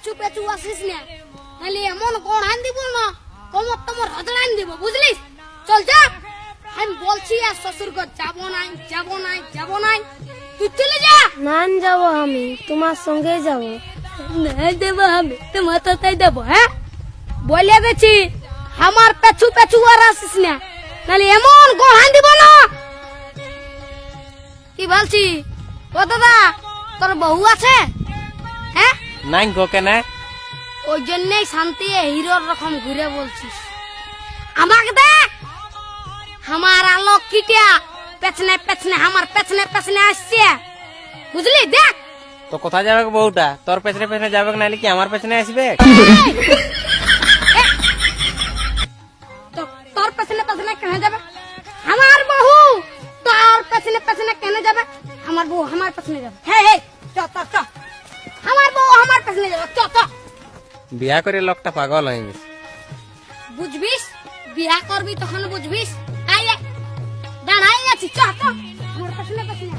পেছু পেছু আসিস না, নাহলে এমন কোন আন দিব না, কোমর তোমার হজড়ান দিব, বুঝলিস? চল যা, আমি বলছি আর শ্বশুর ঘর যাবো নাই, যাবো নাই, যাবো নাই, তুই চলে যা। না যাবো, আমি তোমার সঙ্গে যাব। না দেবো, আমি তোমার তাই দেবো। হ্যাঁ, বলে গেছি আমার পেছু পেছু আর আসিস না, নাহলে এমন কোন আন দিব না। কি বলছি? ও দাদা, তোর বউ আছে? হ্যাঁ, নাই গো কেন? ওই জন্যই শান্তি হিরোর রকম ঘুরে বলছিস। আমাকে দেখ, আমার আলোক কিটা পেছনে পেছনে আমার পেছনে পেছনে আসছে, বুঝলি? দেখ তো কোথায় যাবে গো বউটা? তোর পেছনে পেছনে যাবে নাহলে কি আমার পেছনে আসবে? তোর পেছনে পেছনে কেন যাবে? আমার বউ তোর পেছনে পেছনে কেন যাবে? আমার বউ আমার পেছনে যাবে। হ্যাঁ, চ চ চ, আমার বউ আমার পেছনে যাবে, চ চ। বিয়া করে লোকটা পাগল হয়ে গেছে। বুঝবিস, বিয়া করবি তখন বুঝবিস। আয় দাঁড়াই আছি, চ চ, আমার পেছনে পেছনে।